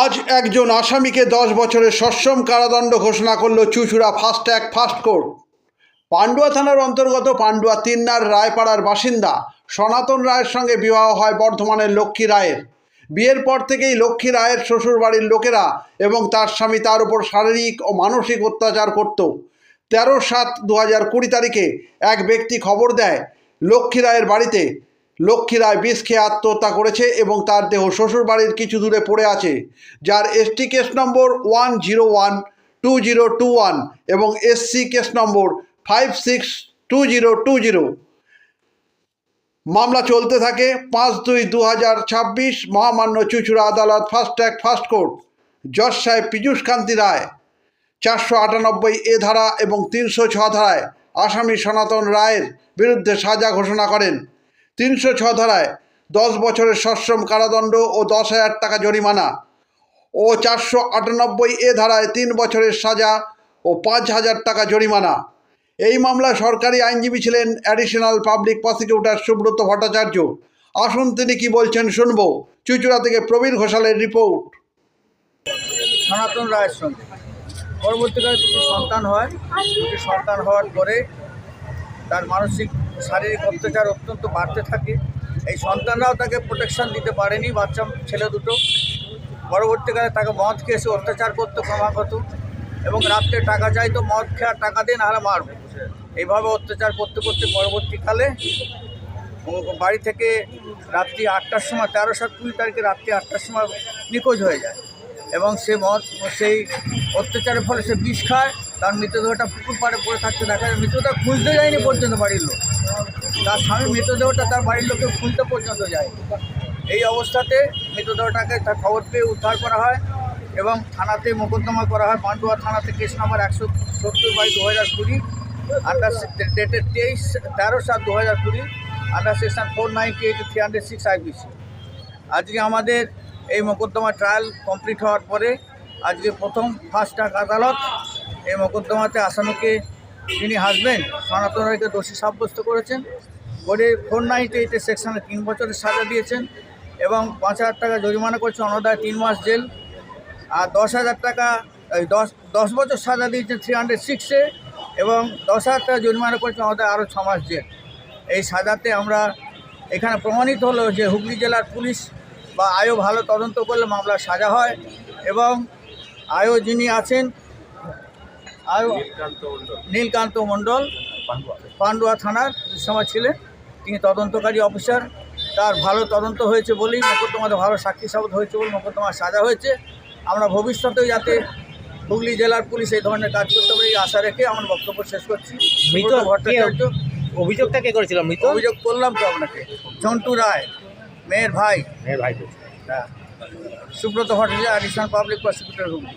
আজ একজন আসামিকে 10 বছরের সশ্রম কারাদণ্ড ঘোষণা করল চুঁচুড়া fast track fast court. Pandua থানার অন্তর্গত পান্ডুয়া তিন্নার রায়পাড়ার বাসিন্দা সনাতন রায়ের সঙ্গে বিবাহ হয় বর্ধমানের লক্ষ্মী রায়ের। বিয়ের পর থেকেই লক্ষ্মী রায়ের শ্বশুরবাড়ির লোকেরা এবং তার স্বামী তার উপর শারীরিক ও মানসিক অত্যাচার করত। 13/7/2020 তারিখে এক ব্যক্তি খবর দেয় লক্ষ্মী রায়ের বাড়িতে লক্ষ্মী রায় বিষ খেয়ে আত্মহত্যা করেছে এবং তার দেহ শ্বশুরবাড়ির কিছু দূরে পড়ে আছে, যার এসটি কেস নম্বর 1012021 এবং এসসি কেস নম্বর 562020। মামলা চলতে থাকে 5/2/2026 মহামান্য চুঁচুড়া আদালত ফাস্ট ট্র্যাক ফাস্ট কোর্ট জজ সাহেব পীযূষ কান্তি রায় 498A ধারা এবং 306 ধারায় আসামি সনাতন রায়ের বিরুদ্ধে সাজা ঘোষণা করেন। 306 ধারায় 10 বছরের সশ্রম কারাদণ্ড ও 10,000 টাকা জরিমানা ও 498A ধারায় 3 বছরের সাজা ও 5,000 টাকা জরিমানা। এই মামলায় সরকারি আইনজীবী ছিলেন additional public prosecutor Subrata Bhattacharya. আসুন তিনি কি বলছেন শুনবো। চুঁচুড়া থেকে প্রবীর ঘোষালের রিপোর্ট। সনাতন রায়ের সঙ্গে পরবর্তীকালে দুটি সন্তান হয়। দুটি সন্তান হওয়ার পরে তার মানসিক শারীরিক অত্যাচার অত্যন্ত বাড়তে থাকে। এই সন্তানরাও তাকে প্রোটেকশন দিতে পারেনি, বাচ্চা ছেলে দুটো। পরবর্তীকালে তাকে মদ খেয়ে এসে অত্যাচার করতো ক্রমাগত, এবং রাত্রে টাকা চাইতো, মদ খেয়ে টাকা দিয়ে নাহলে মারবো, এইভাবে অত্যাচার করতে করতে পরবর্তীকালে বাড়ি থেকে রাত্রি 8টার সময় 13/7/20 তারিখে রাত্রি 8টার সময় নিখোঁজ হয়ে যায়। এবং সেই অত্যাচারের ফলে সে বিষ খায়। তার মৃতদেহটা পুকুর পাড়ে পড়ে থাকতে দেখা যায়। মৃতদেহ খুঁজতে যায়নি পর্যন্ত বাড়ির লোক, তার স্বামী মৃতদেহটা তার বাড়ির লোকে খুঁজতে পর্যন্ত যায়। এই অবস্থাতে মৃতদেহটাকে তার খবর পেয়ে উদ্ধার করা হয় এবং থানাতে মোকদ্দমা করা হয়। পান্ডুয়া থানাতে case number 170/2020 under dated 13/7/2020 under section 498/306 IPC। আজকে আমাদের এই মোকদ্দমা ট্রায়াল কমপ্লিট হওয়ার পরে আজকে প্রথম ফাস্ট ট্র্যাক আদালত এই মোকদ্দমাতে আসামিকে, যিনি হাজবেন্ড সনাতন রায়কে দোষী সাব্যস্ত করেছেন, করে 498 সেকশনে 3 বছরের সাজা দিয়েছেন এবং 5,000 টাকা জরিমানা করেছে, অনদায় 3 মাস জেল। আর 10,000 টাকা 10 বছর সাজা দিয়েছেন 306-এ এবং 10,000 টাকা জরিমানা করেছে, অনদায় আরও 6 মাস জেল। এই সাজাতে আমরা এখানে প্রমাণিত হলো যে হুগলি জেলার পুলিশ বা আয়ও ভালো তদন্ত করলে মামলার সাজা হয়। এবং আয়ও যিনি আছেন নীলকান্ত মণ্ডল পান্ডুয়া থানার সময় ছিলেন, তিনি তদন্তকারী অফিসার। তার ভালো তদন্ত হয়েছে বলেই মোকদ্দমাতে ভালো সাক্ষী সাবত হয়েছে বলে মোকদ্দমার সাজা হয়েছে। আমরা ভবিষ্যতেও যাতে হুগলি জেলার পুলিশ এই ধরনের কাজ করতে পারে এই আশা রেখে আমার বক্তব্য শেষ করছি। মৃত ভট্টাচার্য অভিযোগটা কে করেছিল? মৃত অভিযোগ করলাম তো আপনাকে, ঝন্টু রায়, মেয়ের ভাই। হ্যাঁ, Subrata Bhattacharya, additional public prosecutor Hooghly.